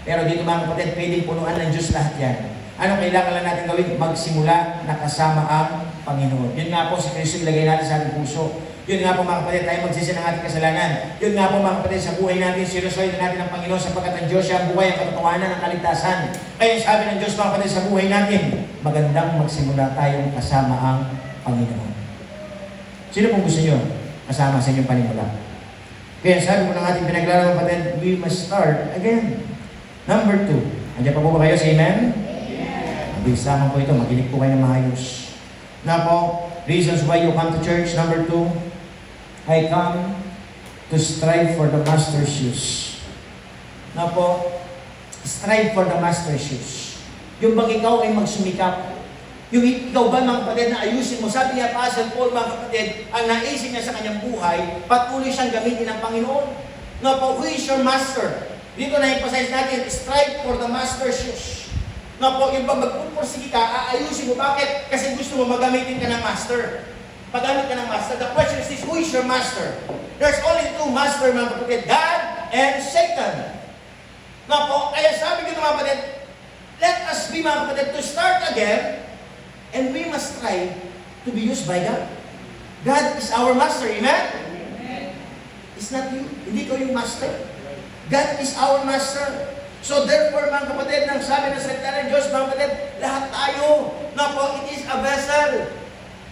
Pero dito mga kapatid, pwedeng punuan ng Diyos lahat yan. Ano kailangan lang natin gawin? Magsimula na kasama ang Panginoon. Yun nga po, si Kristo ilagay natin sa ating puso. Yun nga po mga kapatid, tayo magsisi ng ating kasalanan. Yun nga po mga kapatid, sa buhay natin, sinusuway natin ang Panginoon sapagkat ang Diyos siya ang buhay, ang katotohanan, ang kaligtasan. Kaya sabi ng Diyos mga kapatid sa buhay natin, magandang magsimula tayong kasama ang Panginoon. Sino pong gusto nyo kasama sa inyong panimula? Kaya sabi po ng ating pinaglalaro kapatid, we must start again. Number 2. Andiyan pa po ba kayo? Say amen? Mabilis lamang po ito. Makinig po kayo ng maayos. Na po, reasons why you come to church. Number 2, I come to strive for the master's shoes. Na po, strive for the master's shoes. Yung bang ikaw ay magsumikap. Yung ikaw ba mga kapatid na ayusin mo. Sabi niya Apostle Paul mga kapatid, ang naisip niya sa kanyang buhay, patuloy siyang gamitin ng Panginoon. Na po, who is your master? Dito na-emphasize natin, strive for the master's shoes. Na po, yung pag magpupursige ka, aayusin mo. Bakit? Kasi gusto mo magamitin ka ng master. Paggamit ka ng master. The question is this, who is your master? There's only two master, mga kapatid, God and Satan. Na po, kaya sabi ko mga kapatid, let us be mga kapatid to start again, and we must try to be used by God. God is our master, amen? It's not you. Hindi ko yung master. God is our master. So therefore, mga kapatid, nang sabi ng salita ng Diyos, mga kapatid, lahat tayo, na po, it is a vessel.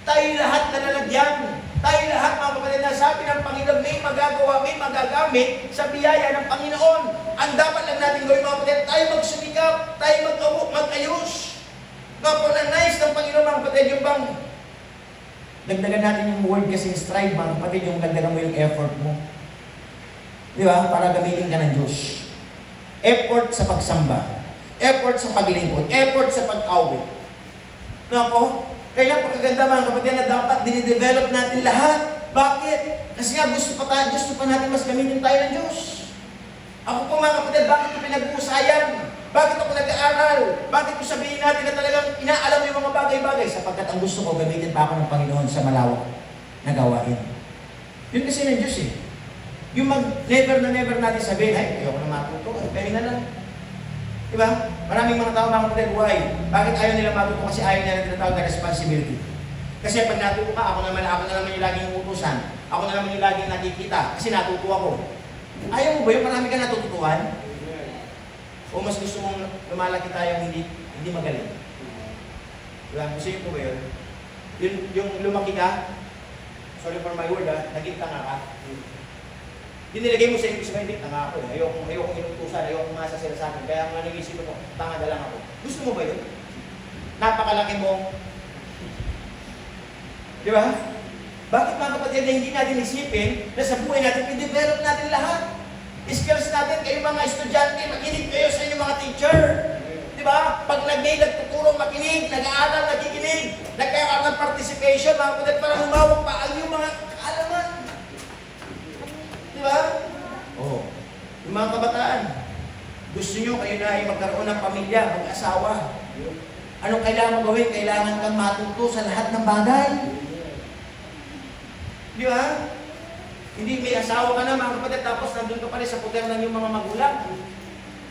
Tayo lahat na lalagyan. Tayo lahat, mga kapatid, na sabi ng Panginoon, may magagawa, may magagamit sa biyaya ng Panginoon. Ang dapat lang natin gawin, mga kapatid, tayo magsumikap, tayo mag-ayos. Na po, na nice ng Panginoon, mga kapatid, yung bang, dagdagan natin yung word kasi strive, mga kapatid, yung dagdagan mo yung effort mo. Di ba? Para gamitin ka ng Diyos. Effort sa pagsamba. Effort sa paglingkod. Effort sa pag-awit. Nga po, kaya napakaganda mga kapatid na dapat dinidevelop natin lahat. Bakit? Kasi nga gusto pa natin mas gamitin tayo ng Diyos. Ako po mga kapatid, bakit ko pinag-uusayan? Bakit ako nag-aaral? Bakit ko sabihin natin na talagang inaalam mo yung mga bagay-bagay? Sapagkat ang gusto ko, gamitin pa ako ng Panginoon sa malawak na gawain. Yun kasi ng Diyos eh. Yung never natin sabihin, ay, ayoko na matuto, ay, pwede na lang. Diba? Maraming mga tao mga kapatid, why? Bakit ayaw nila matuto? Kasi ayaw nila tinatawag na responsibility. Kasi pag natuto ka, ako na naman yung laging utusan. Ako na naman yung laging nakikita. Kasi natuto ako. Ayaw mo ba yung marami ka natututuan? O mas gusto mong lumalaki tayong hindi magaling? Diba? Gusto nyo po ba yun? Yung lumaki ka, sorry for my word naging tanga ka. Dinilagay mo sa English mind, tanga ako eh. Ayokong inutusan, ayokong masasira sa akin. Kaya ang nanisip ko, tanga na lang ako. Gusto mo ba yun? Napakalaki mo. Di ba? Bakit mga kapatid na hindi natin isipin na sa buhay natin, i-develop natin lahat? Skills natin, kayo mga estudyante, makinig kayo sa inyong mga teacher. Di ba? Pag nagtuturo, makinig, nag-aaral, nakikinig, nagkakaroon ng participation, mga kapatid, para humawak pa ang yung mga kaalaman. Diba? Oh. Yung mga kabataan, gusto nyo kayo na ay magkaroon ng pamilya, mag-asawa. Anong kailangan mo gawin? Kailangan kang matuto sa lahat ng bagay. Di ba? Hindi may asawa ka na mga kapatid, tapos nandun ka pa rin sa puter ng yung mga magulang.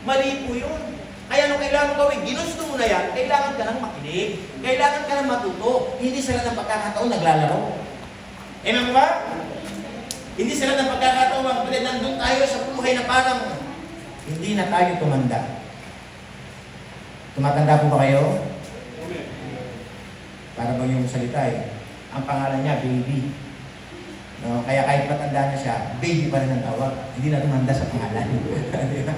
Mali po yun. Kaya anong kailangan mo gawin? Ginusto mo na yan, kailangan ka nang makinig. Kailangan ka nang matuto. Hindi sila ng pagkakataon naglalaro. Amen ba? Hindi sila ng pagkakataon, mga kapatid, nandun tayo sa buhay na parang hindi na tayo tumanda. Tumatanda po ba kayo? Para ba yung salita eh? Ang pangalan niya, baby. No? Kaya kahit matanda na siya, baby pa rin ang tawag. Hindi na tumanda sa pangalan. Di ba?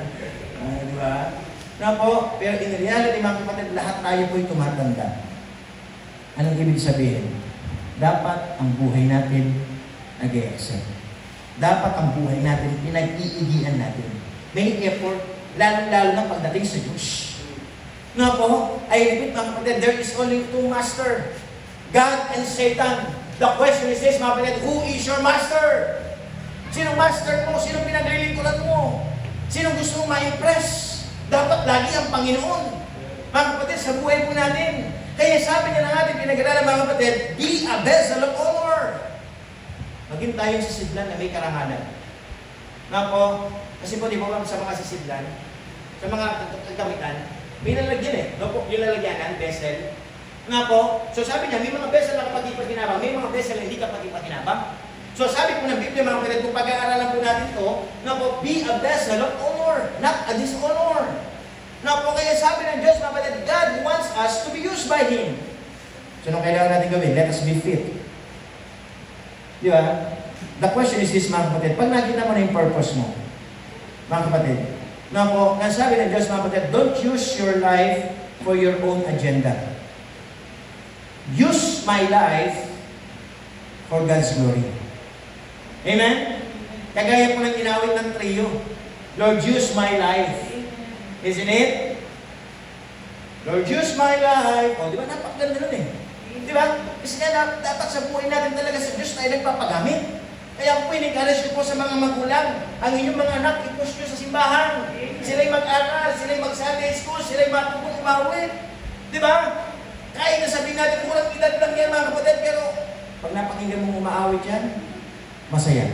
Di ba? Na po, pero in reality, mga kapatid, lahat tayo po'y tumatanda. Anong ibig sabihin? Dapat ang buhay natin nag-e-excel. Dapat ang buhay natin, pinag-iigian natin. May effort, lalo-lalo na pagdating sa Diyos. Nga po, I repeat mga kapatid, there is only two master, God and Satan. The question is this, mga kapatid, who is your master? Sinong master mo? Sinong pinaglilingkuran mo? Sinong gusto mong ma-impress? Dapat lagi ang Panginoon. Mga kapatid, sa buhay po natin. Kaya sabi niya na natin, pinag-aralan mga kapatid, be a vessel of honor. Maging tayo sa sidlan na may karangalan. Nga po, kasi po di ba sa mga sisidlan, sa mga kagamitan, may lalagyan eh. No po, yung lalagyanan, vessel. Nga po, so sabi niya, may mga vessel na kapag ipaginabang, may mga vessel na hindi kapag ipaginabang. So sabi po ng Biblia, mga kapatid, kung pag-aaralan po natin ito, na po, be a vessel of honor, not a dishonor. Na po, kaya sabi ng Diyos, mga kapatid, God wants us to be used by Him. So nung kailangan natin gawin, let us be fit. Di ba? The question is this, mga kapatid, pag nakita mo na yung purpose mo, mga kapatid, na po, nasabi ng Diyos, mga kapatid, don't use your life for your own agenda. Use my life for God's glory. Amen? Kagaya po ng inawit ng trio. Lord, use my life. Isn't it? Lord, use my life. O, di ba? Napakaganda nun eh. Di ba? Kasi nga, dapat sa buhay natin talaga sa Diyos tayo nagpapagamit. Kaya po, in-encourage ko po sa mga magulang, ang inyong mga anak, i-push nyo sa simbahan. Sila'y mag-aral, sila'y mag-Sunday school, sila'y matutong umawit. Di ba? Kahit na sabihin natin, kurang edad lang yan, mga kapatid, pero pag napakinggan mong umaawit yan, masaya.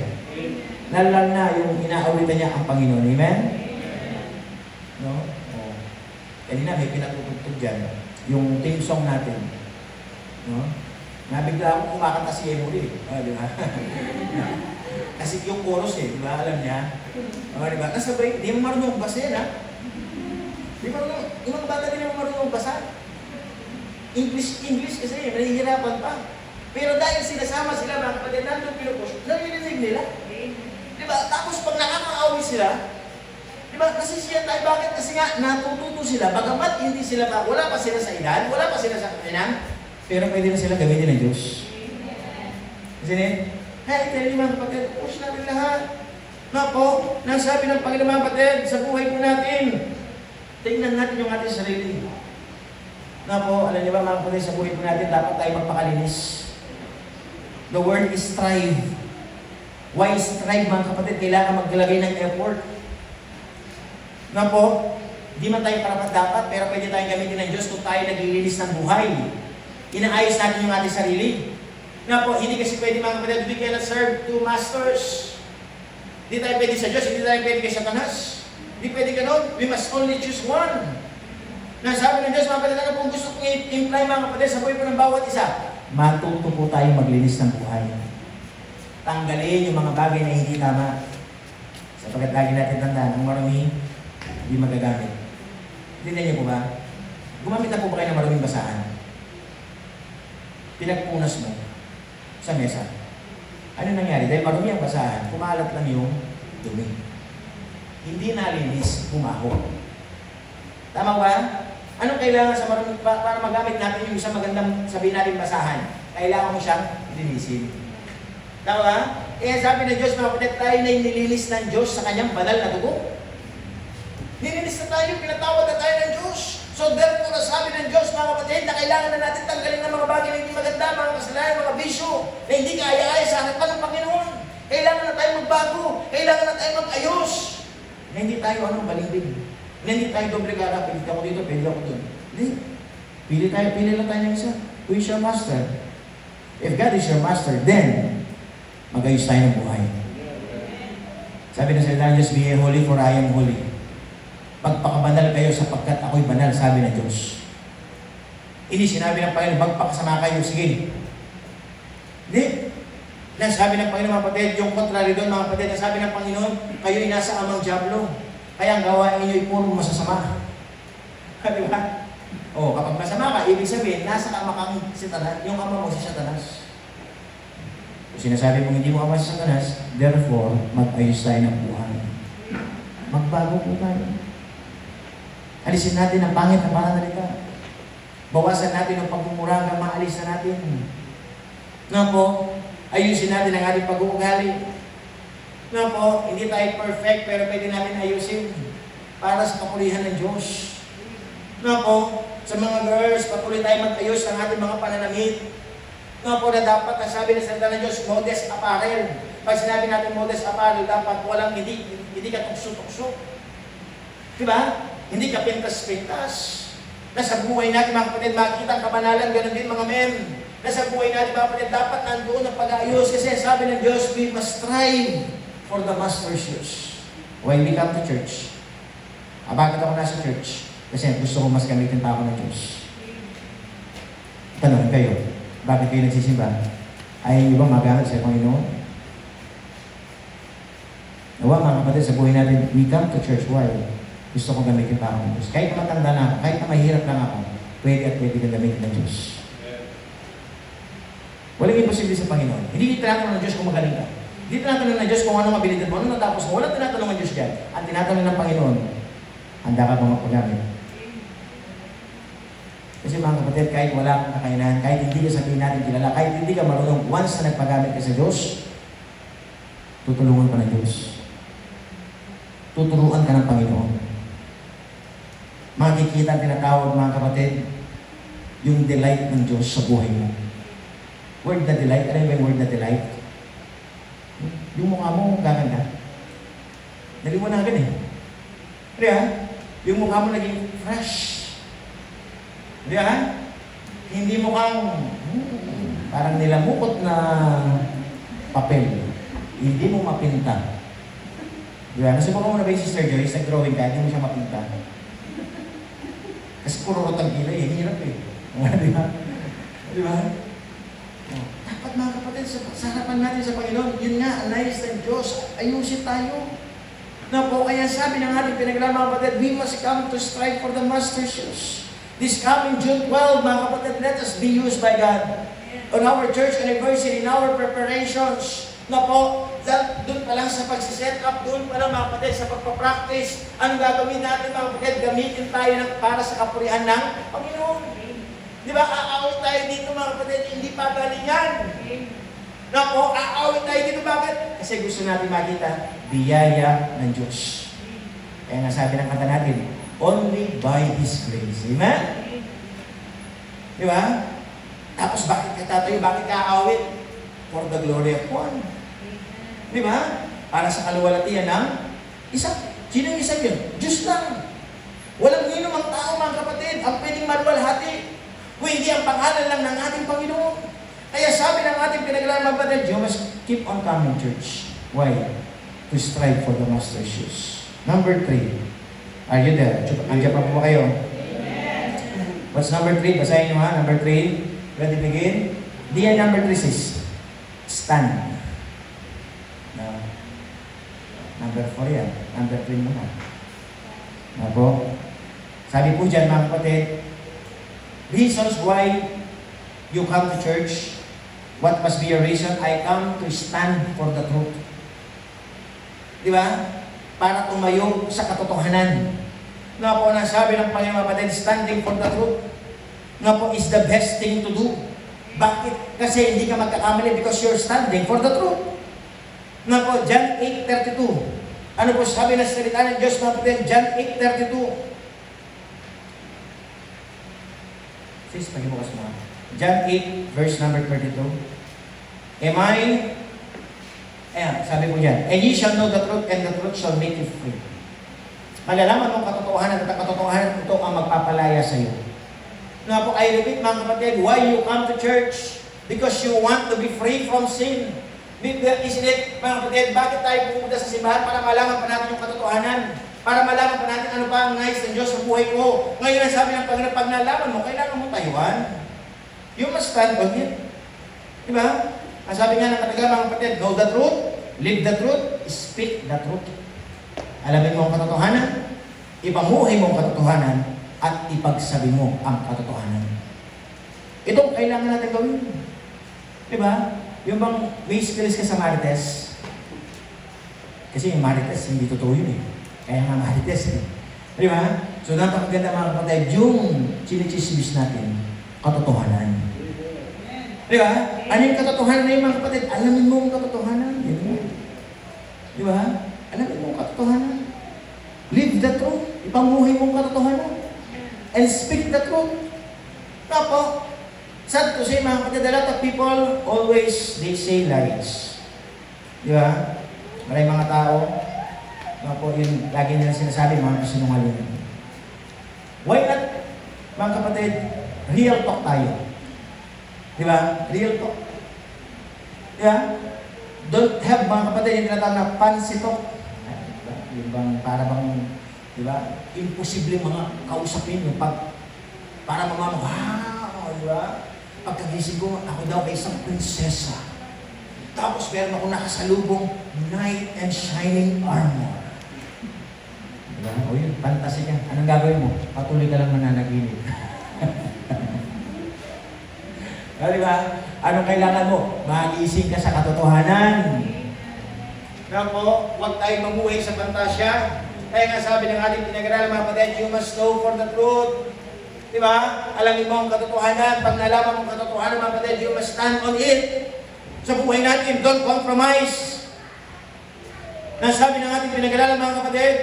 Lalo na yung inaawitan niya ang Panginoon. Amen? No? Oh. Kanina may pinatutugtog dyan. Yung theme song natin. No? Nabigla ako kumakanta si Emily. Di ba? Kasi yung chorus di ba? Alam niya. Di ba? Kasabay, di mo marunong basa yan, ha? Di marunong, yung mga bata din mo marunong basa. English kasi, nahihirapan pa. Pero dahil sinasama sila, mga kapatid, nandun pinupush, narinig nila. Diba? Tapos pag nakaka-awit sila, diba? Nasisiyan tayo. Bakit? Kasi nga, natututo sila. Bagamat hindi sila pa, wala pa sila sa edad, wala pa sila sa kanilang, pero pwede na sila gamitin ng Diyos. Kasi niya, hey, tell mga kapatid, push natin lahat. Na po, nang sabi ng Panginoon mga kapatid, sa buhay po natin, tingnan natin yung ating sarili. Na po, alam niyo ba mga kapatid, sa buhay po natin, dapat tayo magpakalinis. The word is strive. Why strive, mga kapatid? Kailangan maglagay ng effort. Na po, di man tayo parapat-dapat, pero pwede tayong gamitin ng Diyos kung tayo naglilinis ng buhay. Inaayos natin yung ating sarili. Na po, hindi kasi pwede, mga kapatid, we cannot serve two masters. Hindi tayo pwede sa Diyos, hindi tayo pwede kay Satanas. Hindi pwede ganon. We must only choose one. Nasabi ng Diyos, mga kapatid, ano pong gusto kong i-imply, mga kapatid, sa buhay po ng bawat isa? Matuto po tayo maglinis ng buhay. Tanggalin yung mga bagay na hindi tama. Sapagkat lagi natin tandaan, ang marami, hindi magagamit. Tingnan niyo po ba? Gumamit na po ba kayo ng maraming basahan? Pinagpunas mo sa mesa. Ano nangyari? Dahil marami ang basahan, kumalat lang yung dumi. Hindi nalinis, bumaho. Tama ba? Anong kailangan sa marami para magamit natin yung isang magandang sabihin natin basahan? Kailangan mo siyang linisin. Tama ba? Kaya sabi ng Diyos, mga kapatid, tayo na nilinis ng Diyos sa kanyang banal na dugo. Nilinis na tayo, pinatawad na tayo ng Diyos. So therefore, sabi ng Diyos, mga kapatid, na kailangan na natin tanggalin ng mga bagay na hindi maganda, mga kasalanan, mga bisyo, na hindi kaya-aya sa harapan ng Panginoon. Kailangan na tayo magbago. Kailangan na tayo mag-ayos. Na hindi tayo anong balimbing. Na hindi tayo doble gara, pili ako dito, pili ako doon. Hindi. Pili lang tayo ng isa. Who is your master? If God is your master, then mag-ayos tayo ng buhay. Sabi ng salita ng Diyos, be holy for I am holy. Magpakabanal kayo sapagkat ako'y banal, sabi ng Diyos. Hindi sinabi ng Panginoon, magpakasama kayo, sige. Hindi. Sabi ng Panginoon, mga kapatid, yung contrary doon, mga kapatid, sabi ng Panginoon, kayo'y nasa amang dyablo. Kaya ang gawain niyo ay puro masasama. Di ba? O, kapag masama ka, ibig sabihin, nasa ama kang Satanas, yung ama mo si Satanas. Kung sinasabi mong hindi mo ama si Satanas, therefore, mag-ayos tayo ng buhay. Magbago po tayo. Alisin natin ang pangit na pananalita. Bawasan natin ang pagmumuragang, maalis na natin. Nga po, ayusin natin ang ating pag-uugali. Nga po, hindi tayo perfect, pero pwede natin ayusin para sa kapulihan ng Diyos. Nga po, sa mga girls, patuloy tayo mag-ayos ng ating mga pananamit. Nga po na dapat, ang sabi ng salita ng Diyos, modest apparel. Pag sinabi natin modest apparel, dapat walang hindi ka tukso-tukso. Diba? Hindi ka pintas-pintas. Nasa buhay natin, mga kapatid, makikita ang kabanalan, ganun din mga men. Nasa buhay natin, mga kapatid, dapat nandoon ang pag-ayos. Kasi sabi ng Diyos, we must strive for the master's use. When we come to church, Bakit ako nasa church? Kasi gusto ko mas gamitin pa ako ng Diyos. Tanong kayo, bakit kayo nagsisimba? Ayaw niyo ba magamit sa Panginoon? Nawa mga kapatid, sa buhay natin, we come to church, why? Gusto ko gamitin pa ako ng Diyos. Kahit na matanda na ako, kahit na mahirap lang ako, pwede at pwede kang gamitin ng Diyos. Walang imposible sa Panginoon. Hindi tinatanong ng Diyos kung magaling ka. Hindi tinatanong ng Diyos kung anong abilidad mo, ano natapos mo. Walang tinatanong ng Diyos dyan. Ang tinatanong ng Panginoon, handa ka ba magpagamit? Kasi mga kapatid, kahit wala kang kakainahan, kahit hindi ka sabihin natin kilala, kahit hindi ka marunong, once na nagpagamit ka sa Diyos, tutulungan ka ng Diyos. Tuturuan ka ng Panginoon. Makikita ang tinatawag mga kapatid, yung delight ng Diyos sa buhay mo. Word na delight, ano yung word na delight? Yung mukha mo gaganda. Naliwanagan eh. Kaya, yung mukha mo naging fresh. Kaya, hindi mo kang parang nilamukot na papel. Hindi mo mapinta. Kaya, nasubukan mo na ba yung Sister Joyce, nag-drawing ka, hindi mo siya mapinta. Kasi puro rotang kilay eh, hirap eh. Di ba? Di ba? Dapat mga kapatid, sa harapan natin sa Panginoon, yun nga, nais ng Diyos, ayusin tayo. Na po, kaya sabi ng ating pinaglaman mga kapatid, we must come to strive for the Master's shoes. This coming June 12, mga kapatid, let us be used by God. On our church anniversary, in our preparations, na po, doon pa lang sa pagsiset up, doon pa lang mga kapatid, sa pagpapractice, ang gagawin natin mga kapatid, gamitin tayo para sa kapurihan ng Panginoon. Di ba, aawit tayo dito mga kapatid, hindi pa galingan. Na po, aawit tayo dito, bakit? Kasi gusto natin makita, biyaya ng Diyos. Kaya nga sabi ng kanta natin, only by His grace. Amen? Di ba? Tapos bakit ka tatayo, bakit ka aawit? For the glory of God. Di ba? Para sa kaluwalhatian ng isa. Sino yung isa yun? Diyos lang. Walang ninong ang tao mga kapatid, ang pwedeng maluwalhati. Kung hindi ang pangalan lang ng ating Panginoon. Kaya sabi ng ating pinaglaman kapatid, you must keep on coming, church. Why? To strive for the Master's shoes. Number 3. Are you there? Andiyan pa po kayo? Amen. What's number 3? Basahin nyo ha. Number 3. Ready to begin? Diyan number 3 is stand. No. Number 4 yan. Number 3 naman. Ako. Sabi po dyan mga kapatid, reasons why you come to church. What must be your reason? I come to stand for the truth. Di ba? Para tumayo sa katotohanan. Nga po, nasabi ng Panginoon kapatid, standing for the truth. Nga po, is the best thing to do. Bakit? Kasi hindi ka magkakamali because you're standing for the truth. Nga po, John 8:32. Ano po sabi ng salita ng Diyos mga kapatid? John 8:32. Sis, pagibukas mo. John 8, verse number 32. Am I... Ayan, sabi po dyan. And ye shall know the truth, and the truth shall make you free. Malalaman mong katotohanan at ang katotohanan ito ang magpapalaya sa iyo. Nga po, I repeat mga kapatid, why you come to church? Because you want to be free from sin. Isn't it, mga kapatid, bakit tayo pumunta sa simbahan para malaman pa natin yung katotohanan? Para malaman pa natin ano pa ang nais ng Diyos sa buhay ko. Ngayon ang sabi ng Panginoon, pag nalaman mo, kailangan mo tayuan. You must stand on it. Diba? Ang sabi nga ng katagal mga kapatid, know the truth, live the truth, speak the truth. Alamin mo ang katotohanan, ipamuhay mo ang katotohanan, at ipagsabi mo ang katotohanan. Itong kailangan natin gawin. Diba? Yung bang may skills ka sa Marites, kasi yung Marites, hindi totoo yun eh. Kaya nga Marites eh. Diba? So napakaganda mga kapatid, yung chinichismis natin, katotohanan. Diba? Ano yung katotohanan na yung mga kapatid? Alamin mo ang katotohanan. Diba? Alamin mo ang katotohanan. Live the truth. Ipamuhay mo ang katotohanan. And speak the truth. Tapos, sad to say mga kapatid, a lot of people always, they say lies. Diba? Maraming mga tao, mga po yun, lagi nila sinasabi, mga kasinungalingan. Why not, mga kapatid, real talk tayo? Diba? Real talk. Diba? Don't have mga kapatid yung tinatawag na fancy talk. Yung bang, para bang Di ba? Imposible mga kausapin yung para mamama, wow, di ba? Pagkagising ko, ako daw ay isang prinsesa. Tapos meron ako nakasalubong knight and shining armor. Di ba? O yun, fantasy ka. Anong gagawin mo? Patuloy ka lang mananaginip. Di ba? Anong kailangan mo? Magising ka sa katotohanan. Kaya po, huwag tayong mamuhay sa pantasya. Kaya nga sabi ng ating pinag-aralan mga kapatid, you must know for the truth. Di ba? Alamin mo ang katotohanan. Pag nalaman mo ang katotohanan mga kapatid, you must stand on it. Sa buhay natin, don't compromise. Nasabi ng ating pinag-aralan mga kapatid,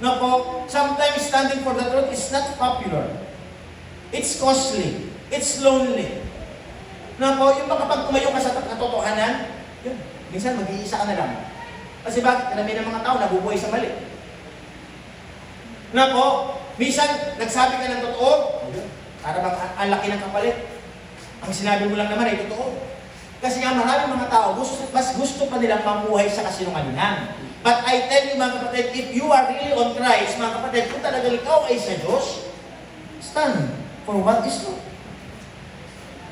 na po, sometimes standing for the truth is not popular. It's costly. It's lonely. Na po, yung kapag tumayo ka sa katotohanan, yun, minsan mag-iisa ka na lang. Kasi bakit? Karamihan ng mga tao nabubuhay sa mali. Na po, minsan nagsabi ka ng totoo, para bang ang laki ng kapalit. Ang sinabi mo lang naman ay totoo. Kasi nga maraming mga tao, mas gusto pa nilang mamuhay sa kasinungalingan. But I tell you mga kapatid, if you are really on Christ, mga kapatid, kung talagang ikaw ay sa Diyos, stand for what is true.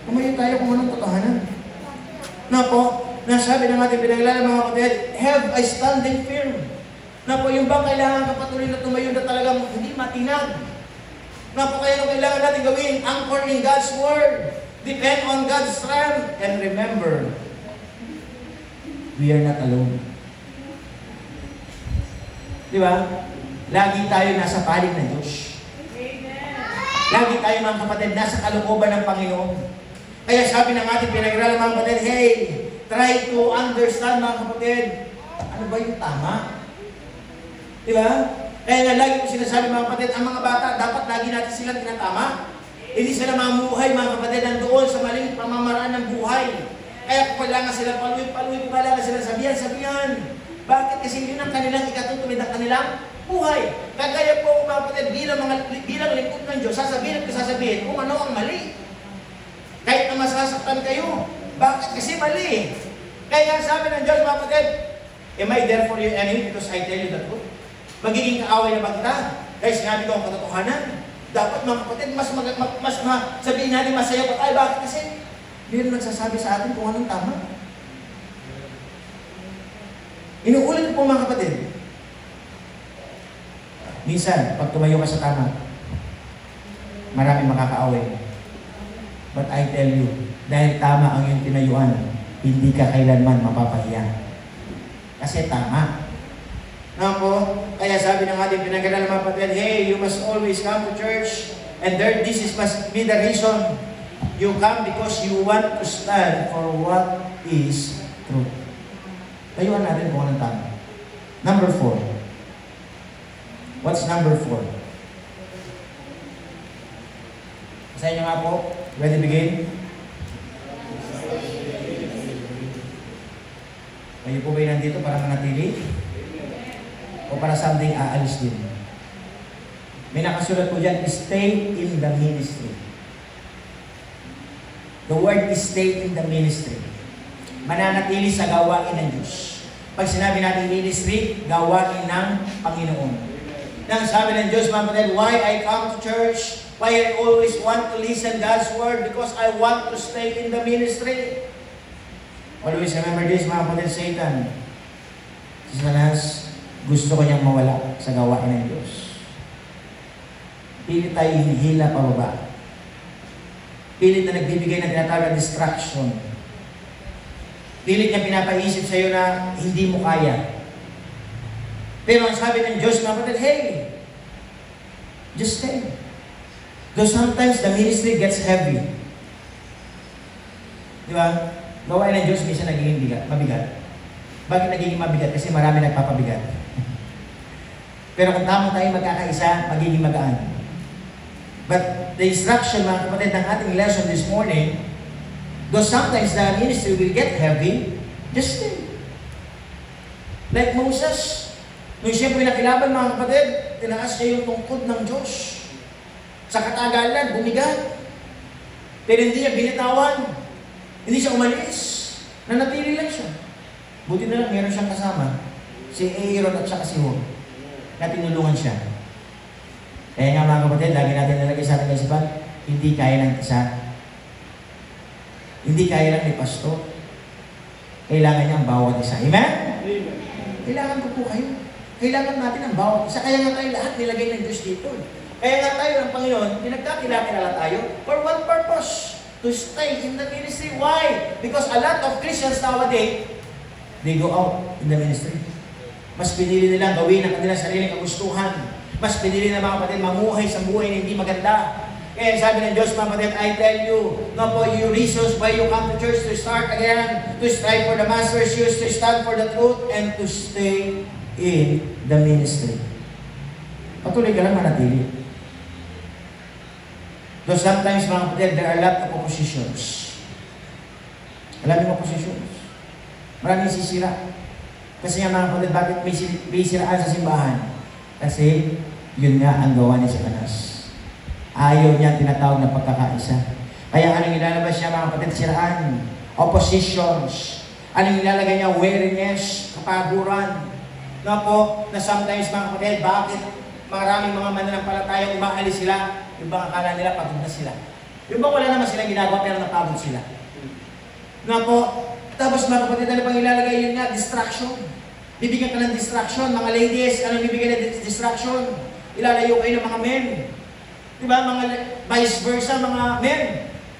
Tumayo tayo kung anong totohanan. Na po, nasabi ng ating pinaglalang mga kapatid, have a standing firm. Na po, yung bang kailangan kapatuloy na tumayo na talagang hindi matinag. Na po, kaya kailangan natin gawin, anchor in God's Word. Depend on God's strength. And remember, we are not alone. Di ba? Lagi tayo nasa palig ng Diyos. Lagi tayo mga kapatid, nasa kalooban ng Panginoon. Kaya sabi ng ating pinag-aralan mga kapatid, hey, try to understand mga kapatid, ano ba yung tama? Di ba? Kaya nga lagi ko sinasabi mga kapatid, ang mga bata, dapat lagi natin silang tinatama. Hindi sila mamuhay mga kapatid nandoon sa maling pamamaraan ng buhay. Kaya kung kailangan sila paluin, kung kailangan sila sabihan. Bakit? Kasi yun ang kanilang ikatutumid ang kanilang buhay. Kagaya po mga kapatid, bilang lingkod ng Diyos, sasabihin kung ano ang mali. Kahit na masasaktan kayo. Bakit? Kasi mali. Kaya sabi ng Diyos mga kapatid, am I there for your enemy because I tell you the truth? Magiging kaaway na ba kita? Kaya sinabi ko ang katotohanan. Dapat mga kapatid, mas sabihin natin masaya pa tayo. Bakit? Kasi meron nagsasabi sa atin kung anong tama. Inuulit ko po mga kapatid. Minsan, pag tumayo ka sa tama, maraming makakaaway. But I tell you, dahil tama ang iyong tinayuan, hindi ka kailanman mapapahiya. Kasi tama. Nga po, kaya sabi ng ating pinag-aralan mga kapatid, hey, you must always come to church. And must be the reason you come because you want to stand for what is truth. Tayuan natin kung anong tama. Number 4. What's number 4? Sa inyo nga po, ready begin? Kayo po ba'y nandito para manatili? O para something aalis din? May nakasulat po dyan, stay in the ministry. The word is stay in the ministry. Mananatili sa gawain ng Diyos. Pag sinabi natin ministry, gawain ng Panginoon. Nang sabi ng Diyos, mga kapatid, why I come to church, why I always want to listen God's word, because I want to stay in the ministry. Always remember this, mga kapatid, Satan. Si Satanas, gusto ko niyang mawala sa gawain ng Diyos. Pilit tayo hinihila pababa. Pilit na nagbibigay ng tinatawag na distraction. Pilit niya pinapaisip sa iyo na hindi mo kaya. Pero ang sabi ng Diyos, mga kapatid, hey, just stay. Though sometimes the ministry gets heavy. Di ba? Gawain ng Diyos, minsan nagiging mabigat. Bakit nagiging mabigat? Kasi marami nagpapabigat. Pero kung tama tayo magkakaisa, magiging magaan. But the instruction, mga kapatid, ng ating lesson this morning, though sometimes the ministry will get heavy, just stay. Like Moses, nung siyempre nakilaban mga kapatid, tinaas niya yung tungkod ng Diyos. Sa katagalan, bumigat. Pero hindi niya binitawan. Hindi siya umalis. Nanatili lang siya. Buti na lang, meron siyang kasama. Si Aaron at saka si Hur. Na tinulungan siya. Kaya nga mga kapatid, lagi natin nalagay sa ating kaisipan, hindi kaya ng isa. Hindi kaya lang ni pastor. Kailangan niya ang bawat isa. Amen? Amen. Kailangan ko po kayo. Kailangan natin ang bawat isa. Kaya nga tayo lahat nilagay ng Diyos dito. Kaya nga tayo ng Panginoon, pinagkakilala tayo for one purpose. To stay in the ministry. Why? Because a lot of Christians nowadays, they go out in the ministry. Mas pinili nilang gawin ang kanilang sariling kagustuhan. Mas pinili na mga kapatid, mamuhay sa buhay na hindi maganda. Kaya sabi ng Diyos, mga kapatid, I tell you, no po, you reasons why you come to church to start again, to strive for the Master's use, to stand for the truth, and to stay in the ministry. Patuloy ka lang manatili. Though sometimes, mga kapatid, there are a lot of oppositions. Maraming oppositions. Maraming sisira. Kasi nga mga kapatid, bakit may siraan sa simbahan? Kasi yun nga ang gawa ni Satanas. Ayaw niya tinatawag na pagkakaisa. Kaya anong ilalabas niya mga kapatid? Siraan, oppositions. Anong ilalagay niya? Weariness, kapaguran. Na po, na sometimes mga kapatid, bakit maraming mga mananampalatayang umaalis sila? Yung bang akala nila pagod na sila. Yung bang wala naman silang ginagawa pero napagod sila. Na po, tapos mga kapatid, ano pang ilalagay yun nga? Distraction. Bibigyan ka ng distraction. Mga ladies, ano bibigyan ng distraction? Ilalayo kayo ng mga men. Diba? Mga vice versa, mga men.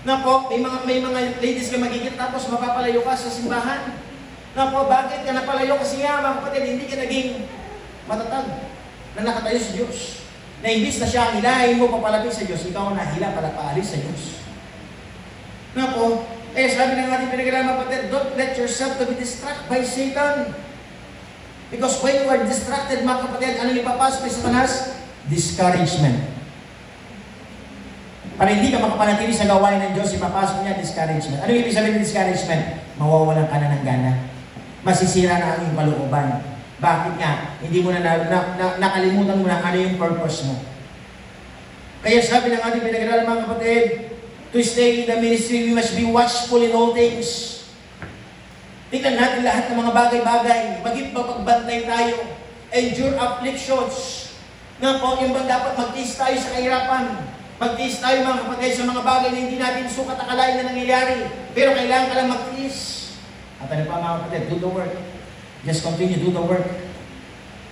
Na po, may mga ladies ka magigit tapos mapapalayo ka sa simbahan. Na po, bakit ka napalayo? Kasi nga, mga kapatid, hindi ka naging matatag na nakatayo sa Diyos. Na imbis na siya ang hilahin mo papalapit sa Diyos, ikaw ang nahila para paalis sa Diyos. Na po, sabi ng ating pinag-aralan mga kapatid, don't let yourself to be distracted by Satan. Because when you are distracted, mga kapatid, ano yung papasok sa Satanas? Discouragement. Para hindi ka makapanatili sa gawain ng Diyos, ipapasok niya discouragement. Ano yung ibig sabihin ng discouragement? Mawawalan ka na ng gana. Masisira na ang iyong kalooban. Bakit nga? Hindi mo na nakalimutan mo na ano yung purpose mo. Kaya sabi ng ating pinag-aralan mga kapatid, to stay in the ministry, we must be watchful in all things. Tingnan natin lahat ng mga bagay-bagay. Maging pagbantay tayo. Endure afflictions. Nga po, yung bang dapat mag-tiis tayo sa kahirapan. Mag-tiis tayo mga kapatid sa mga bagay na hindi natin sukat akalain na nangyayari. Pero kailangan ka lang mag-tiis. At ano pa mga kapatid, do the work. Just continue, do the work.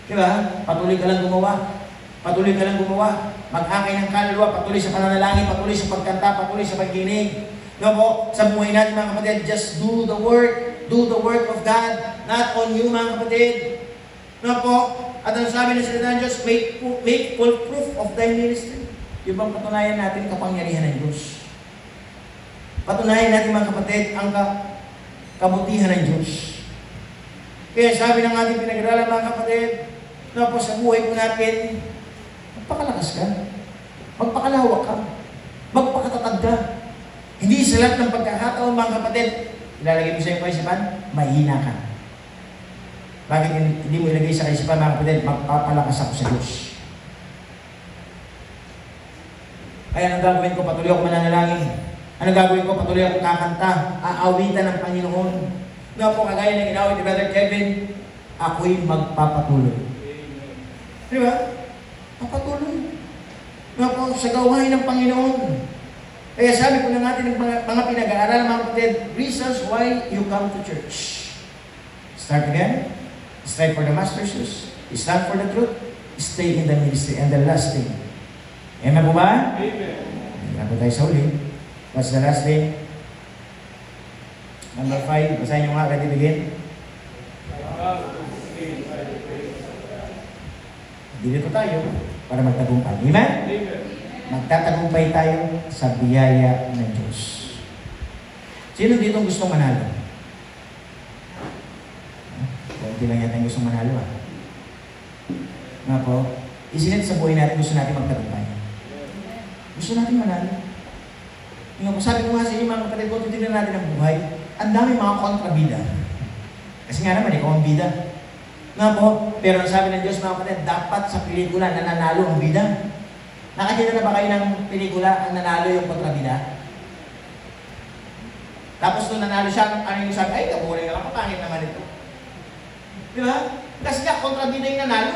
Diba? Patuloy ka lang gumawa. Patuloy ka lang gumawa. Mag-akay ng kaluluwa, patuloy sa pananalangin, patuloy sa pagkanta, patuloy sa pagkinig. No po, sa buhay natin mga kapatid, just do the work. Do the work of God, not on you mga kapatid. No po, at ang sabi ng salita ng Diyos, make full proof of thy ministry. Yung bang patunayan natin kapangyarihan ng Diyos. Patunayan natin mga kapatid ang kabutihan ng Diyos. Kaya sabi ng ating pinag-aralan mga kapatid, no po, sa buhay po natin, magpakalakas ka. Magpakalawak ka. Magpakatatag ka. Hindi sa lahat ng pagkakataon, mga kapatid, ilalagay mo sa iyong kaisipan, mahina ka. Bakit hindi mo ilagay sa kaisipan, mga kapatid, magpapalakas ako sa Diyos. Kaya anong gagawin ko? Patuloy ako mananalangin. Anong gagawin ko? Patuloy ako kakanta. Aawitan ng Panginoon. Nga po, kagaya ng inawit ni Brother Kevin, ako'y magpapatuloy. Di ba? Papatuloy. Nga po, sa gawain ng Panginoon. Kaya sabi ko na natin ng mga pinag-aaral, mga kapatid, reasons why you come to church. Start again. Strive for the Master's use. Stand for the truth. Stay in the ministry. And the last thing. Amen po ba? Amen. Amen po tayo sa uli. What's the last thing? Number 5. Basahin nyo nga, ready to begin? Dito tayo para magtagumpay. Amen? Amen. Magtatagumpay tayo sa biyaya ng Diyos. Sino dito gustong manalo? Kunti lang yata yung gustong manalo. Nga po, isinit sa buhay natin, gusto natin magtagumpay. Gusto natin manalo. Yung sabi ko nga sa inyo, mga kapatid ko, titignan natin ang buhay. Ang dami mga kontrabida. Kasi nga naman, ikaw ang bida. Nga po, pero ang sabi ng Diyos, mga kapatid, dapat sa pelikula nananalo ang bida. Nakakita na ba kayo ng pelikula ang nanalo yung kontrabida? Tapos nung nanalo siya, ano yung sabi? Ay, kabuhay na lang, kapangit naman ito. Di ba? Kasi nga, kontrabida yung nanalo.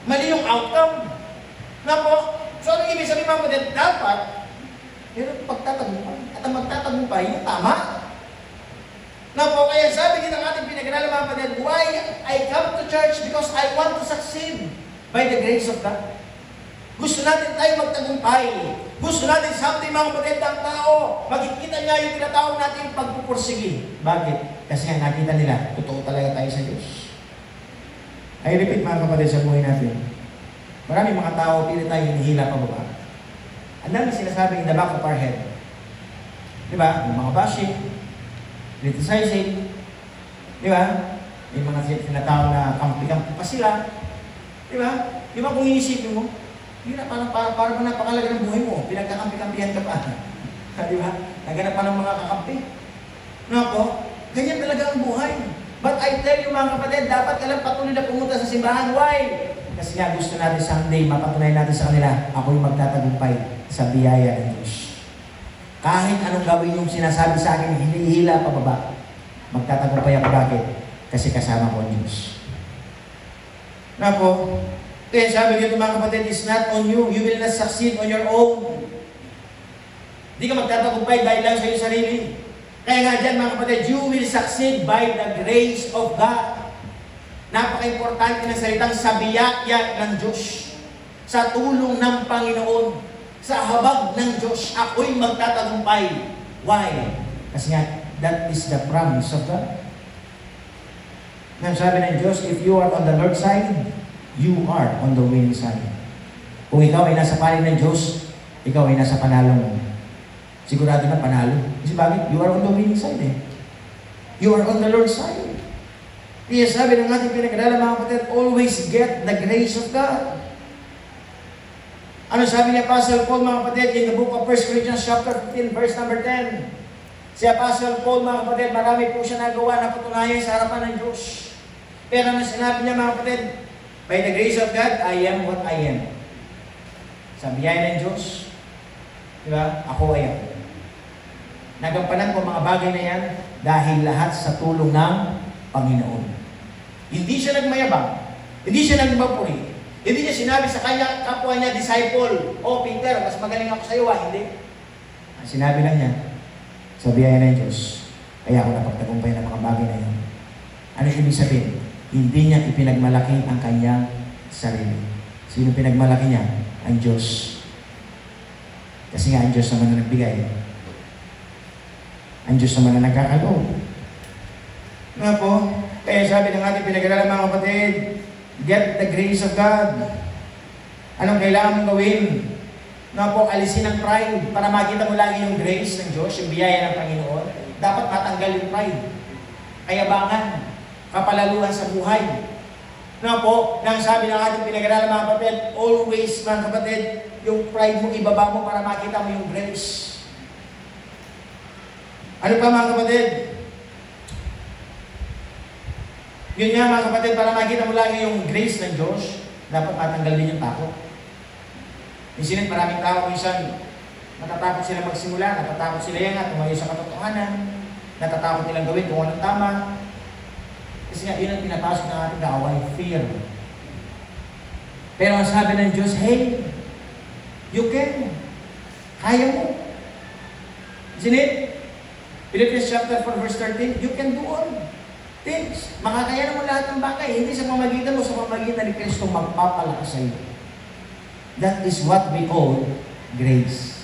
Mali yung outcome. Na po, so ano ibig sabihin mga kapatid? Dapat, meron pagtatagumpay. At ang magtatagumpay, yung tama. Na po, kaya sabi din ng ating pinag-aralan mga kapatid, why I come to church? Because I want to succeed by the grace of God. Gusto natin tayo magtagumpay. Gusto natin someday mga kapatid ang tao, makikita niya yung tinatawag natin pagpupursige. Bakit? Kasi nga nakita nila, totoo talaga tayo sa Diyos. I repeat mga kapatid sa buhay natin. Maraming mga tao, pili tayo hinihila pa baba. Ang dami sinasabi in the back of our head. Diba? Yung mga bashing, criticizing, diba? Yung mga sinatawag na kampi-kampi pa sila. Diba? Diba kung iisipin mo, yun na, parang ba napakalaga ng buhay mo, pinagkakampi-kampihan ka pa. Diba? Naganap pa ng mga kakampi. No po? Ganyan talaga ang buhay. But I tell you mga kapatid, dapat ka lang patuloy na pumunta sa simbahan. Why? Kasi nga gusto natin someday, mapatunayan natin sa kanila, ako'y magtatagumpay sa biyaya ng Diyos. Kahit anong gawin yung sinasabi sa akin, hinihila pa baba, magtatagumpay ako. Bakit? Kasi kasama ko ang Diyos. Na po, kaya sabi dito mga kapatid, it's not on you. You will not succeed on your own. Hindi ka magtatagumpay dahil lang sa iyong sarili. Kaya nga dyan mga kapatid, you will succeed by the grace of God. Napaka-importante ng salitang sa biyaya ng Diyos. Sa tulong ng Panginoon. Sa habag ng Diyos, ako'y magtatagumpay. Why? Kasi nga, that is the promise of God. Nang sabi ng Diyos, if you are on the Lord's side, you are on the winning side. Kung ikaw ay nasa panig ng Diyos, ikaw ay nasa panalo mo. Sigurado na panalo. Kasi bakit? You are on the winning side eh. You are on the Lord's side. Kaya sabi ng ating pinag-aralan mga kapatid, always get the grace of God. Ano sabi ni Apostle Paul mga kapatid in the book of 1 Corinthians chapter 15 verse number 10? Si Apostle Paul mga kapatid, marami po siya nagawa na patunayan sa harapan ng Diyos. Pero ano sinabi niya mga kapatid? By the grace of God, I am what I am. Sa biyaya ng Diyos, diba? Ako ay ako. Nagampanan ko mga bagay na yan dahil lahat sa tulong ng Panginoon. Hindi siya nagmayabang. Hindi siya nagmapuri. Hindi niya sinabi sa kanya, kapwa niya, disciple, oh Peter, mas magaling ako sa iyo. Hindi. Ang sinabi lang niya, sa biyaya ng Diyos, kaya ako napagtagumpay ng mga bagay na yan. Ano ibig sabihin? Hindi niya ipinagmalaki ang kanyang sarili. Sino pinagmalaki niya? Ang Diyos. Kasi nga, ang Diyos naman na nagbigay. Ang Diyos naman na nagkakaloob. Nga po, kaya sabi ng ating pinag-aralan mga kapatid, get the grace of God. Anong kailangan mong gawin? Nga po, alisin ang pride para makita mo lagi yung grace ng Diyos, yung biyaya ng Panginoon. Dapat matanggal yung pride. Kayabangan, kapalaluhan sa buhay. Nga po, nang sabi ng ating pinag-aralan mga kapatid, always mga kapatid, yung pride mo ibaba mo para makita mo yung grace. Ano pa mga kapatid? Yun nga mga kapatid, para makita mo lagi yung grace ng Diyos, dapat matanggal din yung takot. Minsan maraming tao, minsan natatakot sila magsimula, natatakot sila yan at tumayo sa katotohanan, natatakot nilang gawin kung anong tama. Kasi nga, yun ang pinapasok ng ating kaaway, fear. Pero ang sabi ng Diyos, hey, you can. Kaya mo. Isn't it? Philippians chapter 4 verse 13, you can do all things. Makakaya mo lahat ng bagay, hindi sa pamagitan mo, sa pamagitan ni Kristo magpapalakas sa iyo. That is what we call grace.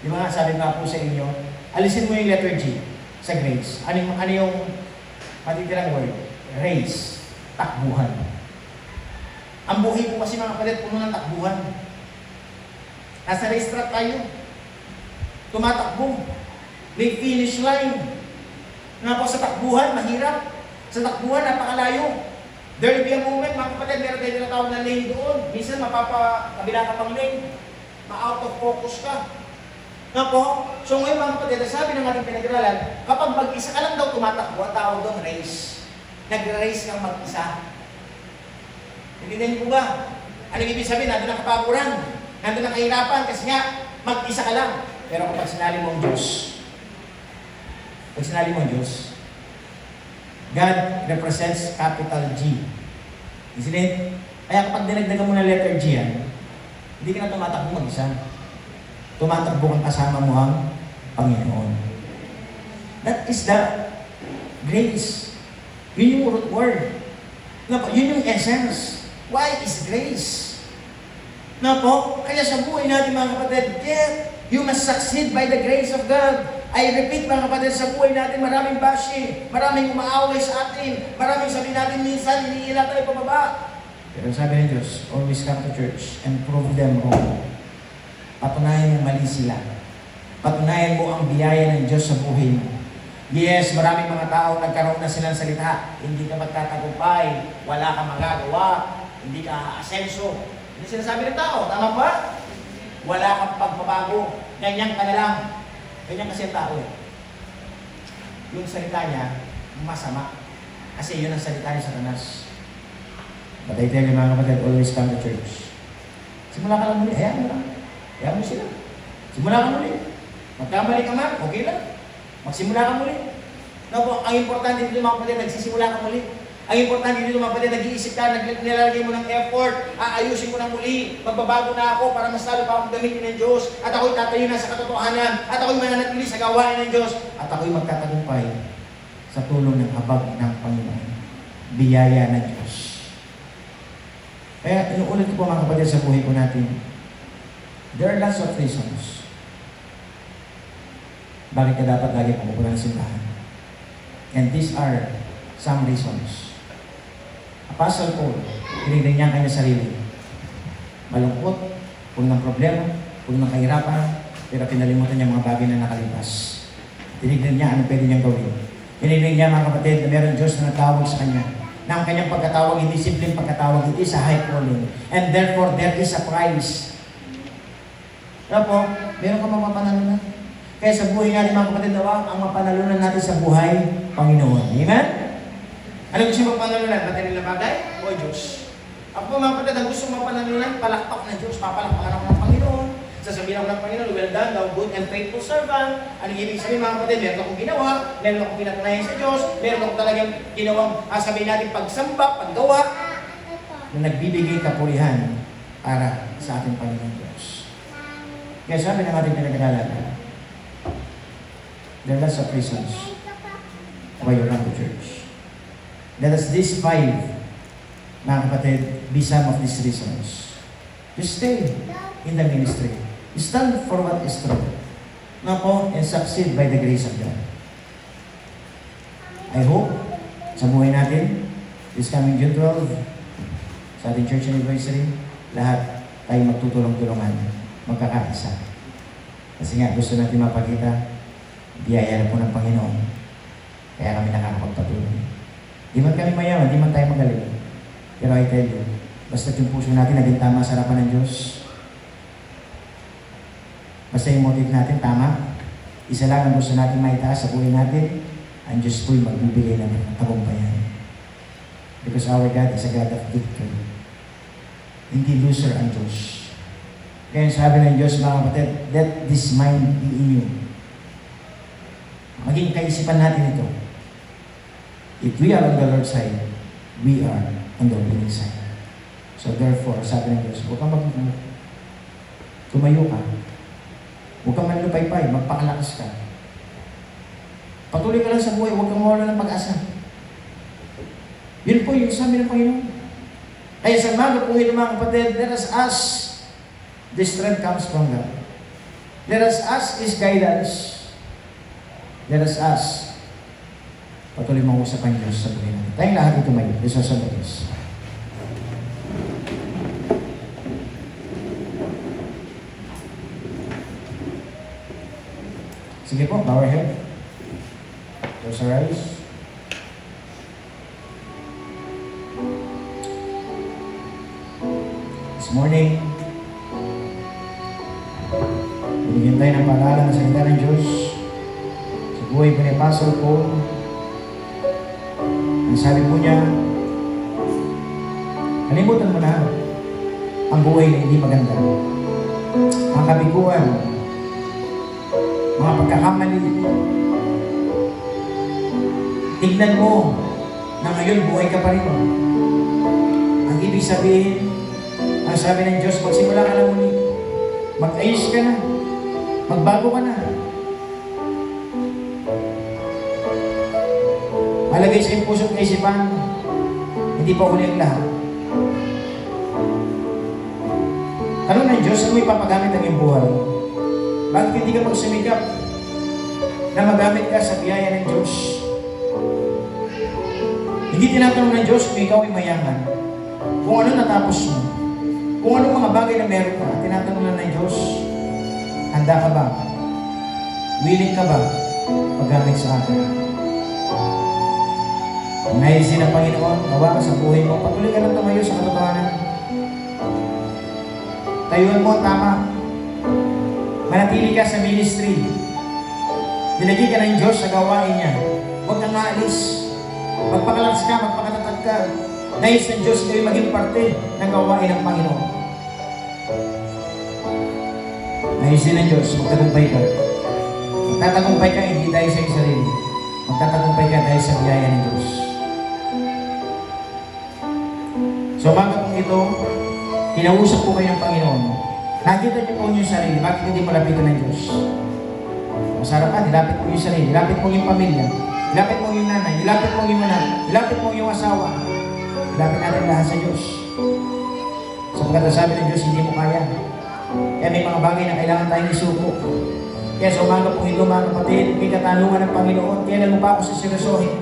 Di ba nga, sabi nga po sa inyo, alisin mo yung letter G sa grace. Ano yung matitirang word? Race. Takbuhan. Ang buhay po kasi mga kapatid, puno ng takbuhan. Nasa racetrack tayo. Tumatakbo. May finish line. Nga po sa takbuhan, mahirap. Sa takbuhan, napakalayo. There will be a moment, mga kapatid, meron tayo tinatawag na lane doon. Minsan, mapapakabila ka pang lane. Ma-out of focus ka. Nga po, so ngayon mga kapatid, sabi ng ating pinag-aralan, kapag mag-isa ka lang daw tumatakbo, ang tawag doon race. Nag-race kang mag-isa. Nagindihan po ba? Ano ibig sabihin? Nandun ang kapaguran. Nandun ang kahirapan kasi nga, mag-isa ka lang. Pero kapag sinali mo ang Diyos, pag sinali mo ang Diyos, God represents capital G. Isn't it? Kaya kapag dinagdagan mo na letter G yan, Hindi ka na tumatakbo mag-isa. Tumatakbo kang kasama mo ang Panginoon. That is the grace. Yun yung root word. Yun yung essence. Why is grace? Na po, kaya sa buhay natin mga kapatid, you must succeed by the grace of God. I repeat mga kapatid, sa buhay natin maraming bashing, maraming umaaway sa atin, maraming sabi natin minsan, iniila tayo pababa. Pero sabi ng Diyos, always come to church and prove them wrong. Patunayan mo mali sila. Patunayan mo ang biyaya ng Diyos sa buhay mo. Yes, maraming mga tao nagkaroon na silang salita. Hindi ka magtatagumpay, wala kang magagawa, hindi ka asenso. Hindi sinasabi ng tao, tama ba? Wala kang pagbabago, ganyan ka na lang. Ganyan kasi ang tao eh. Yung salita niya, masama. Kasi yun ang salita ni Satanas. But I tell you mga kapatid, always come to church. Simula ka lang muli, hayaan mo lang. Hayaan mo sila. Simula ka muli. Magkamali ka man, okay lang. Magsimula ka muli. No, po, ang importante dito mga kapatid, nagsisimula ka muli. Ang importante dito mga kapatid, nag-iisip ka, nilalagay mo ng effort, aayusin mo na muli, magbabago na ako para mas lalo pa akong gamitin ng Diyos, at ako'y tatayo na sa katotohanan, at ako'y mananatili sa gawain ng Diyos, at ako'y magtatagumpay sa tulong ng habag ng Panginoon. Biyaya ng Diyos. Kaya inuulit ko po mga kapatid sa buhay ko natin, there are lots of reasons. Bakit ka dapat lagi pupunta ng simbahan? And these are some reasons. Apostle Paul, tinignan niya ang kanyang sarili. Malungkot, puno ng problema, puno ng kahirapan, pero pinalimutan niya mga bagay na nakalipas. Tinignan niya ano pwede niyang gawin. Tinignan niya mga kapatid na meron Diyos na natawag sa kanya. Na ang kanyang pagkatawag, hindi simpleng pagkatawag, it is a high calling. And therefore, there is a price. Kaya po, meron ka mapapanalunan. Kaya sa buhay natin mga kapatid, ang mapanalunan natin sa buhay, Panginoon. Amen? Ano gusto mong panalunan? Material na bagay? O Diyos? Ako mga kapatid, ang gusto mong panalunan, palakpak ng Diyos, papalakpakan ako ng Panginoon. Sasabihin ako ng Panginoon, well done, thou good and faithful servant. Ano ibig sabihin mga kapatid? Meron akong ginawa, meron akong pinatunayan sa Diyos, meron akong talagang ginawang, sabihin natin, pagsamba, paggawa, na nagbibigay kapurihan para sa ating Panginoon Diyos. Kaya sabi ng ating pinag-aralan, there are lots of reasons why you come to church. Let us these 5, mga kapatid, be some of these reasons. You stay in the ministry. Stand for what is true. And succeed by the grace of God. I hope, sa buhay natin, this coming June 12, sa ating church anniversary, lahat tayo magtutulong-tulungan, magkakaisa. Kasi nga, gusto natin mapakita, biyaya na po ng Panginoon. Kaya kami nakakapagpatuloy. Di man kami mayaman, di man tayo magaling. Pero I tell you, basta yung puso natin naging tama sa harapan ng Diyos. Basta yung motive natin tama. Isa lang ang gusto natin maitaas sa buhay natin, ang Diyos po'y magbibigay ng tagumpayan. Because our God is a God of victory. Hindi loser ang Diyos. Kaya sabi ng Diyos, mga kapatid, let this mind be in you. Maging kaisipan natin ito. If we are on the Lord's side, we are on the winning side. So therefore, sabi ng Diyos, huwag kang magmumuk. Tumayo ka. Huwag kang manlupaypay, magpakalakas ka. Patuloy ka lang sa buhay, huwag kang mawala ng pag-asa. Yun po yung sabi ng Panginoon. Kaya sa mga buhay ng mga kapatid, let us ask, the strength comes from God. Let us ask His guidance. Let us ask, patuloy mangusap ang Diyos sa buhay natin. Tayong lahat ito mayo. This is our Diyos. Sige po, bow our head. Close our eyes. This morning, binigyan tayo ng pag-aaral ng salita ng Diyos. Buhay ko ni Apostle Paul. Ang sabi po niya, kalimutan mo na ang buhay na hindi maganda. Ang kabiguan, mga pagkakamali. Tignan mo na ngayon buhay ka pa rin. Ang ibig sabihin, Ang sabi ng Diyos, magsimula ka na muli. Mag-ayos ka na. Magbago ka na. Malagay sa iyong puso at kaisipan, hindi pa huli ang lahat. Tanong ng Diyos, ano ipapagamit ang iyong buhay? Bakit hindi ka magsumikap na magamit ka sa biyaya ng Diyos? Hindi tinatanong ng Diyos kung ikaw ay mayaman. Kung ano natapos mo. Kung ano mga bagay na meron ka. Tinatanong lang ng Diyos, handa ka ba? Willing ka ba magamit sa akin? Kung naisin ng Panginoon, gawa ka sa buhay mo, patuloy ka lang tumayo sa katotohanan. Tayuan mo, tama. Manatili ka sa ministry. Nilagay ka ng Diyos sa gawain niya. Huwag kang aalis. Magpakalakas ka, magpakatatag ka. Nais ng Diyos kayo maging parte ng gawain ng Panginoon. Nais din ng Diyos, magtagumpay ka. Magtatagumpay ka hindi dahil sa iyong sarili. Magtatagumpay ka dahil sa biyaya ng Diyos. So, umaga pong ito, kinausap po kayo ng Panginoon. Nakita niyo po yung sarili. Bakit hindi mo lapitan ng Diyos? Masarap ka, nilapit mo yung sarili. Nilapit mo yung pamilya. Nilapit mo yung nanay. Nilapit mo yung anak. Nilapit mo yung asawa. Nilapit natin lahat sa Diyos. Sapagkat sabi ng Diyos, hindi mo kaya. Kaya may mga bagay na kailangan tayong isuko. Kaya sa umaga po ito, mga kapatid, may katanungan ng Panginoon. Kailan mo pa ako siseryosohin?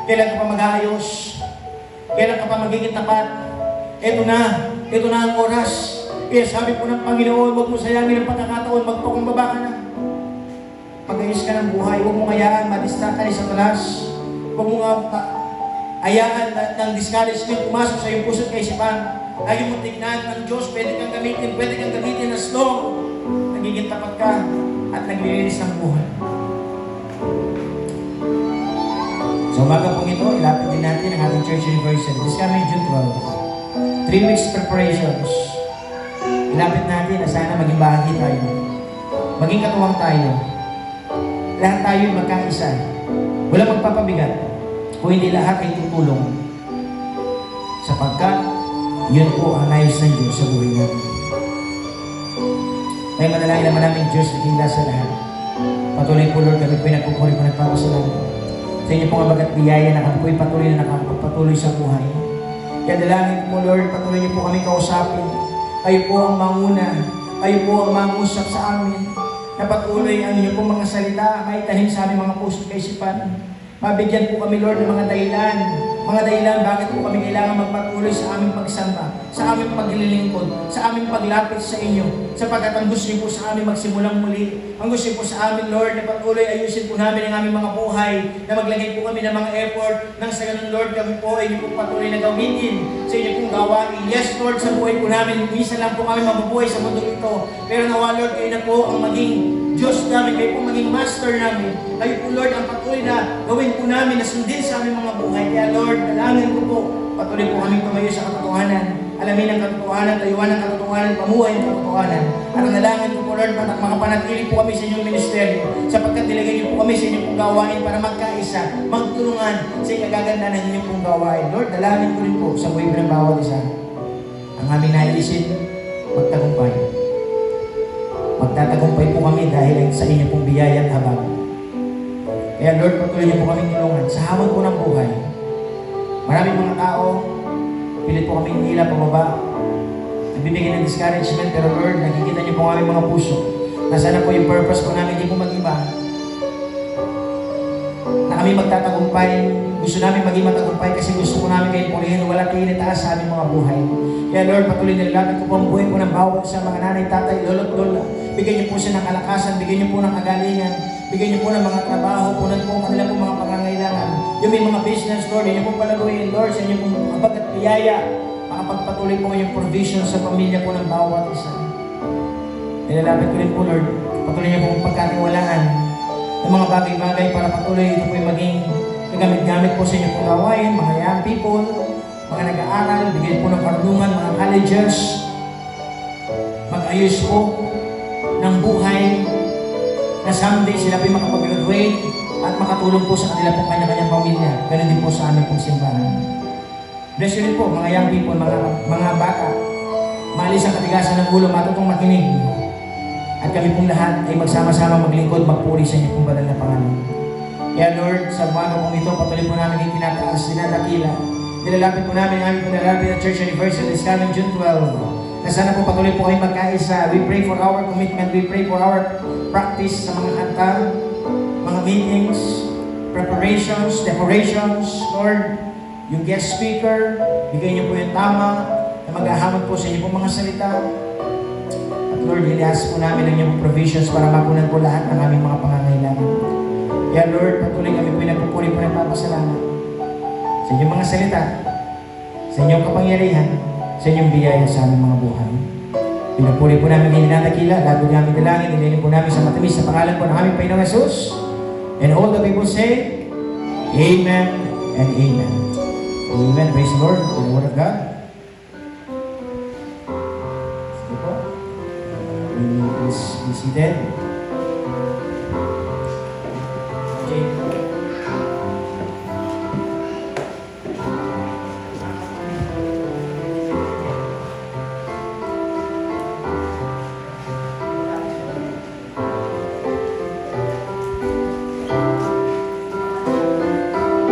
Kailan ka pa mag-aayos? Kailan ka pa magiging tapat? Ito na ang oras. Kaya sabi po ng Panginoon, huwag mo sayangin ang pagkakataon, magpakumbaba ka na. Pag-ayos ka ng buhay, huwag mo hayaan, madistra ka ni Satanas. Huwag mo hayaan ng discouragement pumasok sa iyong puso at kaisipan. Ayaw mo tignan ng Diyos, pwede kang gamitin as long. Nagiging tapat ka at naglilinis ng buhay. So umaga pong ito, ilapit din natin ang ating church anniversary. This coming June 12. 3 weeks preparations. Ilapit natin na sana maging bahagi tayo. Maging katuwang tayo. Lahat tayo magkaisa. Walang magpapabigat. Kung hindi lahat ay tutulong. Sapagkat, yun po ang nais ng Diyos sa buhay natin. Kaya manalangin naman namin Diyos na hila sa lahat. Patuloy po Lord, kami po'y nagpupuri po nagpapasalamat. Sa inyo pong abagat biyaya na kami po'y patuloy na nakapagpatuloy sa buhay. Kaya dalangin po Lord, patuloy niyo po kami kausapin. Kayo po ang manguna. Kayo po ang mangusap sa amin. Na patuloy ang inyo pong mga salita, may tanim sa aming mga puso at kaisipan. Mabigyan po kami Lord ng mga dahilan. Mga dahilan bakit po kami kailangan magpatuloy sa aming pagsamba, sa aming paglilingkod, sa aming paglapit sa inyo. Sapagkat ang gusto niyo po sa amin magsimulang muli. Ang gusto niyo po sa amin Lord na patuloy ayusin po namin ang aming mga buhay, na maglagay po kami ng mga effort, nang sa ganun Lord kami po ay inyo po patuloy na gamitin sa inyo pong gawain. Yes Lord, sa buhay po namin, minsan lang po kami mabubuhay sa mundo ito. Pero nawa Lord, kayo na po ang maging Diyos namin, kayo po maging Master namin. Kayo po Lord ang patuloy na gawin po namin na sundin sa aming mga buhay. Kaya Lord, dalangin ko po, patuloy po kami tumayo sa katotohanan. Alamin ang katotohanan, tayuan ang katotohanan, pamuhay ang katotohanan. At ang dalangin ko po Lord, makapanatili po kami sa inyong ministeryo, sapagkat nilagay niyo po kami sa inyong pong gawain para magkaisa, magtulungan sa ikagaganda ng inyong pong gawain. Lord, dalangin ko rin po sa buhay ng bawat isa. Ang aming naiisip, magtagumpay. Magtatagumpay po kami dahil sa inyo pong biyaya at habag. Kaya Lord, patuloy niyo po kaming tulungan sa hamon po ng buhay. Maraming mga tao, pilit po kaming hila pababa. Nagbibigay ng discouragement, pero Lord, nakikita niyo po ang aming mga puso. Nasaan po yung purpose po namin, hindi po mag-iba. Na kami magtatagumpay, gusto namin maging matagumpay kasi gusto po namin kayo purihin, wala kayo nitaas sa aming mga buhay. Kaya Lord, patuloy nilapit ko po ang buhay po ng bawat sa mga nanay, tatay, lolo't lola. Bigyan niyo po siya ng kalakasan, bigyan niyo po ng kagalingan, bigyan niyo po ng mga trabaho, punan po ang kanila po mga pangangailangan. Yung may mga business, Lord, yun po palaguin, Lord, sa inyo pong abag at biyaya, makapagpatuloy po yung provision sa pamilya po ng bawat isa. Nilalapit ko rin po, Lord, patuloy niyo pong pagkatiwalaan ng mga bagay-bagay para patuloy ito po yung maging gamit-gamit po sa inyo pong gawain, mga young people, mga nag-aaral, bigyan po ng karunungan, mga colleges, mag-ayos po ng buhay na someday sila po makapag-graduate at makatulong po sa kanila pong kanya-kanyang pamilya. Ganun din po sa aming pong simbahan. Bless you rin po, mga young people, mga bata. maalis ang katigasan ng ulo, matutong makinig. At kami pong lahat ay magsama-sama maglingkod, magpuri sa inyo pong banal na pangalan. Kaya Lord, sa umaga pong ito, patuloy po namin itinataas, dinadakila. Nilalapit po namin ang aming panalapit ng Church Anniversary this coming June 12. Na sana po patuloy po kami magkaisa. We pray for our commitment, we pray for our practice sa mga kanta, mga meetings, preparations, decorations. Lord, yung guest speaker, bigay niyo po yung tama na maghahamon po sa inyo pong mga salita. At Lord, ilias po namin ang inyong provisions para mapunan po lahat ng aming mga pangangailangan. Kaya Lord, patuloy kami po nagpupuri po ng papasalamat sa inyong mga salita, sa inyong kapangyarihan, sa inyong biyaya sa aming mga buhay. Pinupuri po namin ang dinadakila, lahat po namin dalangin, nililin po namin sa matamis sa pangalan po ng aming Panginoong Jesus. And all the people say, Amen and Amen. Amen. Praise the Lord for the Word of God. Sige po. Please be seated. Okay.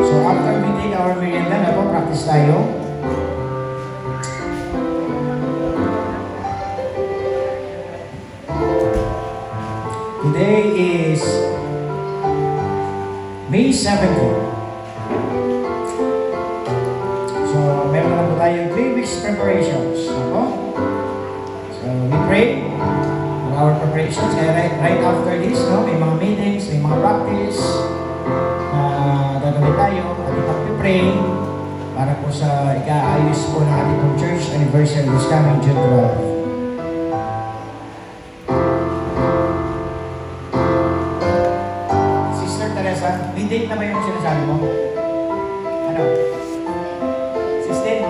So after we take our merienda, practice tayo. Today is May 17. So, meron na po tayo 3 weeks preparations. Ako? So, we pray for our preparations. Kaya right after this, no, may mga meetings, may mga practice na gagawin tayo. At ipag-pray para po sa ika-ayos po ng ating pong church anniversary this coming June 12. May date na ba yung sinasabi mo? Ano? 16?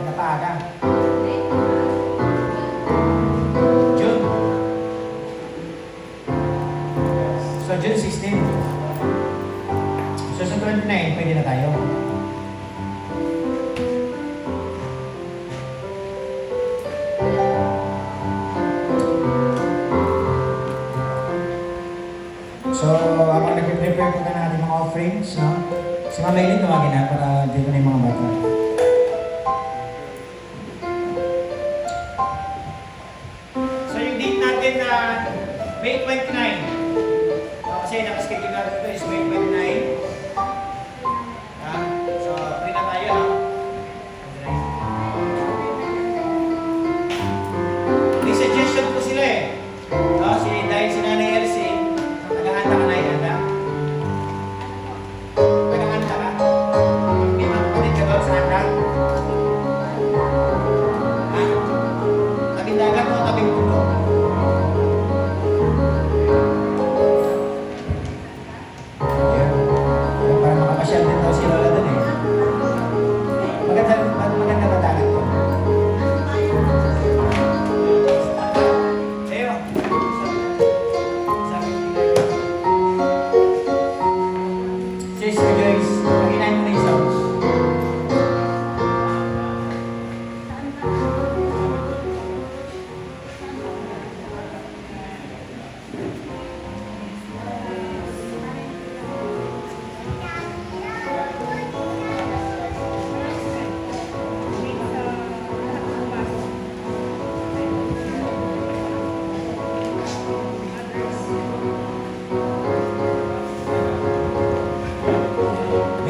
Ano pa aga? June? So, June 16. So, sa 29, pwede na tayo. So, habang nag-prepare po ka na ating mga offerings, no? Si Mama Eileen, tumagin na para dito na yung mga bata. So, yung date natin na May 29. Kasi nakaschedule natin ito is May 29. So, free na tayo, ha? May suggestion po sila eh. Dahil si Nanay Elsie, tagahanda ka na ihanda. Tagahanda ka? May mga kapatid ka doon sa handa? Ha? Tabing dagat o tabing puno? Para makapasyal din daw si Lola doon eh. Maganda ba dagat ko? Sister Joyce, paginahin mo na yung sounds.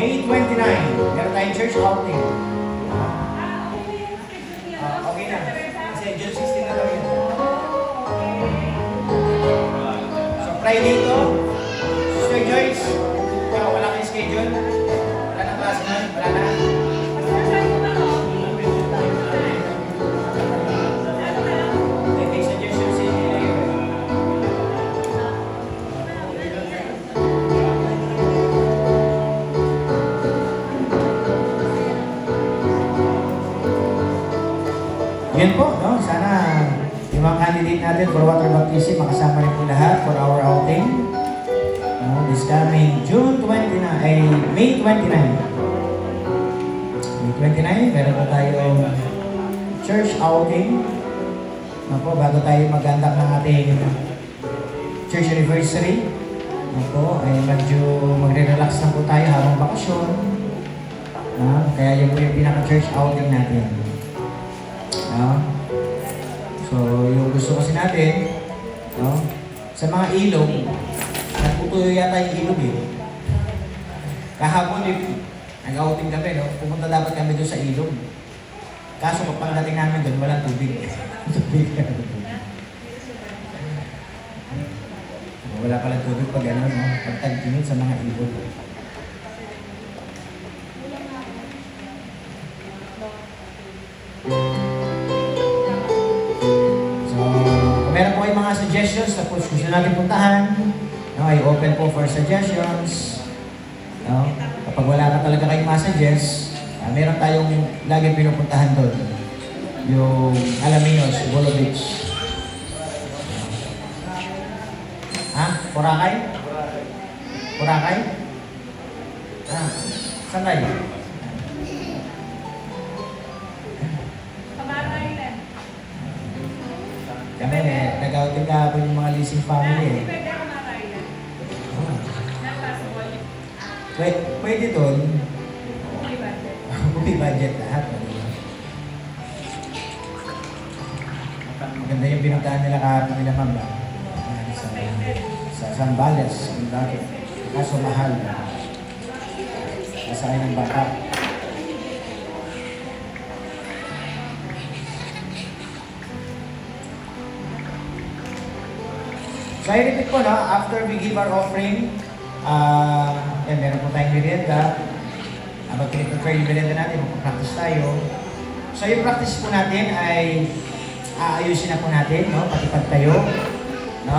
May 29, meron tayong church outing. Okay na. Kasi June 16 na lang yun. So Friday ito, Sister Joyce, wala kayong schedule? Wala na klase na? Wala na? May suggestion si Yan po, no? Sana yung mga candidate natin for water baptism, makasama rin po lahat for our outing. No, this coming June 29, ay May 29. May 29, meron po tayong church outing. Ako, bago tayo mag-andak ng ating church anniversary, ako, ay medyo magre-relax na po tayo habang bakasyon. Kaya yun po yung pinaka-church outing natin. So, yung gusto kasi natin, sa mga ilog, nagputuyo yata yung ilog eh. Kahapon, nag-outing kami, pumunta dapat kami doon sa ilog. Kaso kapag dating namin doon, walang tubig. Wala palang tubig pag pag tag-init sa mga ilog. So, kung meron po kayong mga suggestions na gusto natin puntahan, ay open po for suggestions. Kapag wala ka talaga kayong masuggest, meron tayong laging pinupuntahan doon. Yung Alaminos, Bolo Beach. Boracay? Boracay? Saan tayo? Kami nag-outing kahapon yung mga leasing family Pwede doon. Movie budget lahat. Maganda yung pinuntahan nila kahapon nila ma'am. Sa Zambales, kaso mahal. Masaya ng baka. So I repeat po, after we give our offering, meron po tayong merienda. Habang pinipprepare yung merienda natin, mag-practice tayo. So yung practice po natin ay aayusin na po natin, pati pagtayo.